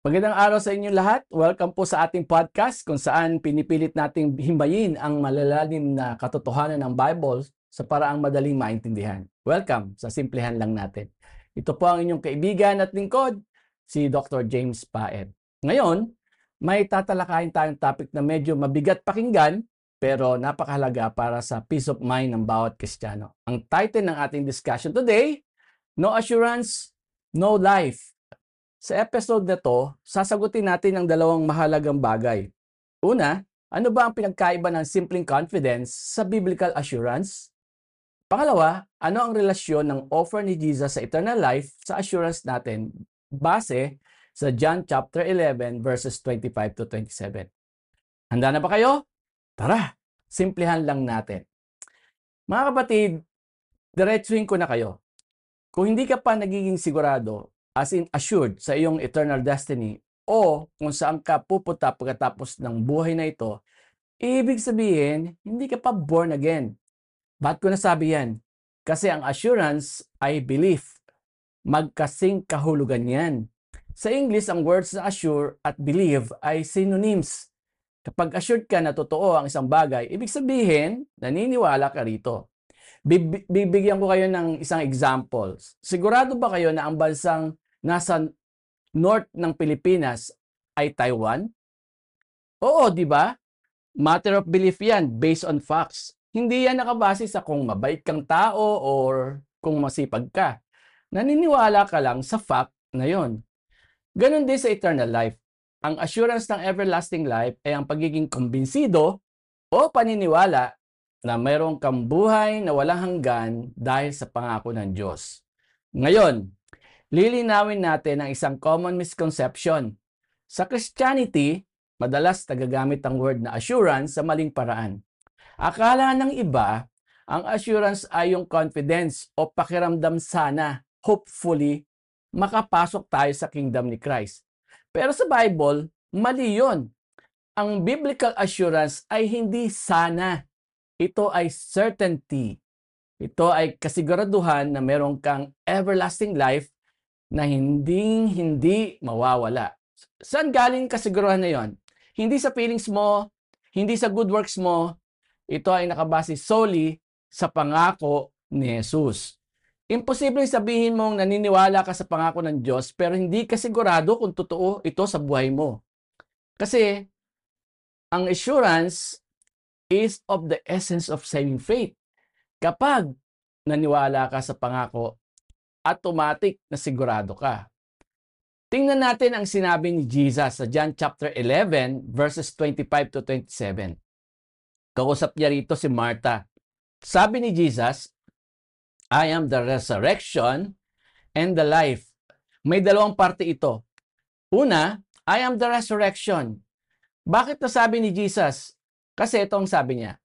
Magandang araw sa inyong lahat. Welcome po sa ating podcast kung saan pinipilit nating himbayin ang malalalim na katotohanan ng Bible sa paraang madaling maintindihan. Welcome sa Simplehan Lang Natin. Ito po ang inyong kaibigan at lingkod, si Dr. James Paet. Ngayon, may tatalakayin tayong topic na medyo mabigat pakinggan pero napakahalaga para sa peace of mind ng bawat Kristiyano. Ang title ng ating discussion today, No Assurance, No Life. Sa episode na to, sasagutin natin ang dalawang mahalagang bagay. Una, ano ba ang pinagkaiba ng simpleng confidence sa biblical assurance? Pangalawa, ano ang relasyon ng offer ni Jesus sa eternal life sa assurance natin base sa John chapter 11 verses 25 to 27. Handa na ba kayo? Tara, simplehan lang natin. Mga kapatid, diretsuhin ko na kayo. Kung hindi ka pa nagiging sigurado, as in assured sa iyong eternal destiny o kung saan ka pupunta pagkatapos ng buhay na ito, ibig sabihin, hindi ka pa born again. Ba't ko nasabi yan? Kasi ang assurance ay belief. Magkasing kahulugan yan. Sa English, ang words na assure at believe ay synonyms. Kapag assured ka na totoo ang isang bagay, ibig sabihin, naniniwala ka rito. Bibigyan ko kayo ng isang example. Sigurado ba kayo na ang bansang nasa north ng Pilipinas ay Taiwan? Oo, di ba? Matter of belief yan, based on facts. Hindi yan nakabase sa kung mabait kang tao or kung masipag ka. Naniniwala ka lang sa fact na yon. Ganon din sa eternal life. Ang assurance ng everlasting life ay ang pagiging kumbinsido o paniniwala na mayroong kang buhay na walang hanggan dahil sa pangako ng Diyos. Ngayon, lilinawin natin ang isang common misconception. Sa Christianity, madalas nagagamit ang word na assurance sa maling paraan. Akala ng iba, ang assurance ay yung confidence o pakiramdam sana, hopefully, makapasok tayo sa kingdom ni Christ. Pero sa Bible, mali yun. Ang biblical assurance ay hindi sana. Ito ay certainty. Ito ay kasiguraduhan na meron kang everlasting life na hindi mawawala. Saan galing kasiguraduhan na yon? Hindi sa feelings mo, hindi sa good works mo. Ito ay nakabase solely sa pangako ni Jesus. Imposible sabihin mong naniniwala ka sa pangako ng Diyos pero hindi ka sigurado kung totoo ito sa buhay mo. Kasi ang assurance is of the essence of saving faith. Kapag naniwala ka sa pangako, automatic na sigurado ka. Tingnan natin ang sinabi ni Jesus sa John chapter 11 verses 25 to 27. Kausap niya rito si Martha. Sabi ni Jesus, I am the resurrection and the life. May dalawang parte ito. Una, I am the resurrection. Bakit nasabi ni Jesus? Kasi itong sabi niya,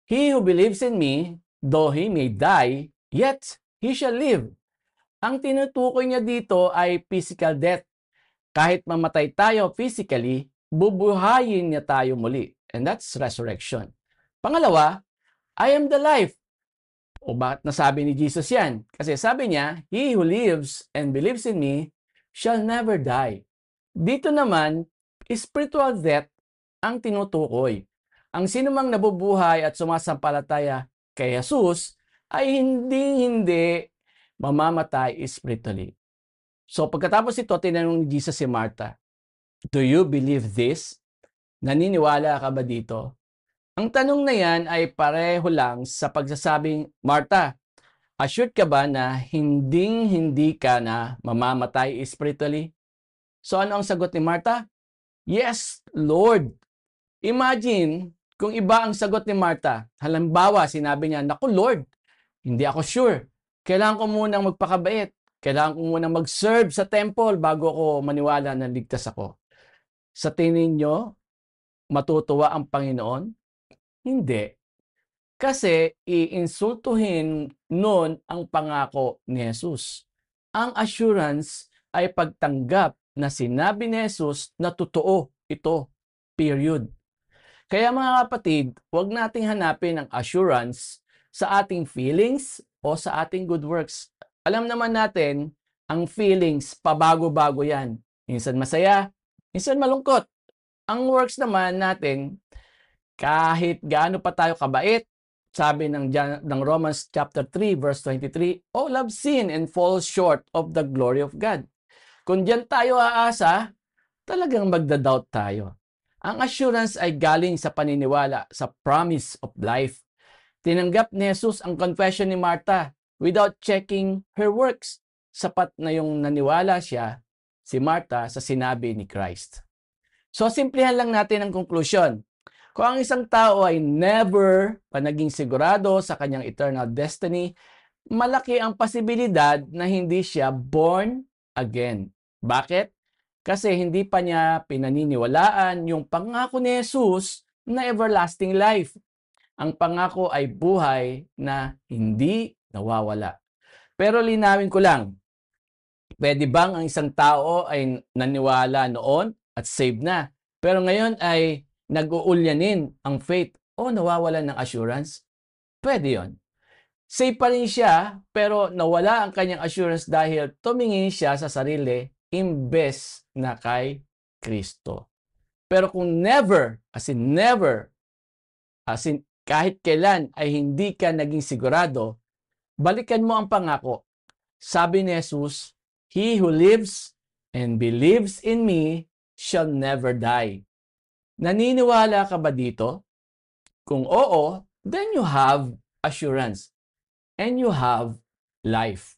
He who believes in me, though he may die, yet he shall live. Ang tinutukoy niya dito ay physical death. Kahit mamatay tayo physically, bubuhayin niya tayo muli. And that's resurrection. Pangalawa, I am the life. O bakit nasabi ni Jesus yan? Kasi sabi niya, He who lives and believes in me shall never die. Dito naman, spiritual death ang tinutukoy. Ang sinumang nabubuhay at sumasampalataya kay Jesus ay hindi mamamatay spiritually. So pagkatapos ito, tinanong ni Jesus si Martha, Do you believe this? Naniniwala ka ba dito? Ang tanong na yan ay pareho lang sa pagsasabing, Martha, assured ka ba na hindi ka na mamamatay spiritually? So ano ang sagot ni Martha? Yes, Lord. Imagine kung iba ang sagot ni Martha. Halimbawa, sinabi niya, Naku Lord, hindi ako sure. Kailangan ko munang magpakabait. Kailangan ko munang mag-serve sa temple bago ako maniwala na ligtas ako. Sa tingin nyo, matutuwa ang Panginoon? Hindi. Kasi iinsultuhin nun ang pangako ni Jesus. Ang assurance ay pagtanggap na sinabi ni Jesus na totoo ito. Period. Kaya mga kapatid, huwag nating hanapin ang assurance sa ating feelings o sa ating good works. Alam naman natin, ang feelings, pabago-bago yan. Minsan masaya, Minsan malungkot. Ang works naman natin, kahit gaano pa tayo kabait, sabi ng Romans chapter 3 verse 23, all have sinned and fall short of the glory of God. Kung diyan tayo aasa, talagang magda-doubt tayo. Ang assurance ay galing sa paniniwala sa promise of life. Tinanggap ni Jesus ang confession ni Martha without checking her works. Sapat na yung naniwala siya, si Martha, sa sinabi ni Christ. So, simplihan lang natin ang conclusion. Kung ang isang tao ay never pa naging sigurado sa kanyang eternal destiny, malaki ang posibilidad na hindi siya born again. Bakit? Kasi hindi pa niya pinaniniwalaan yung pangako ni Jesus na everlasting life. Ang pangako ay buhay na hindi nawawala. Pero linawin ko lang, pwede bang ang isang tao ay naniwala noon at saved na, pero ngayon ay nag-uulyanin ang faith o nawawalan ng assurance? Pwede yon. Safe pa rin siya, pero nawala ang kanyang assurance dahil tumingin siya sa sarili imbes na kay Kristo. Pero kung never, as in kahit kailan ay hindi ka naging sigurado, balikan mo ang pangako. Sabi ni Jesus, he who lives and believes in me shall never die. Naniniwala ka ba dito? Kung oo, then you have assurance and you have life.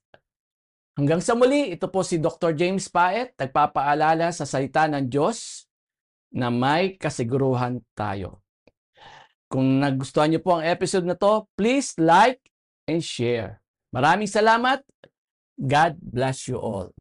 Hanggang sa muli, ito po si Dr. James Paet, nagpapaalala sa salita ng Diyos na may kasiguruhan tayo. Kung nagustuhan niyo po ang episode na to, please like and share. Maraming salamat. God bless you all.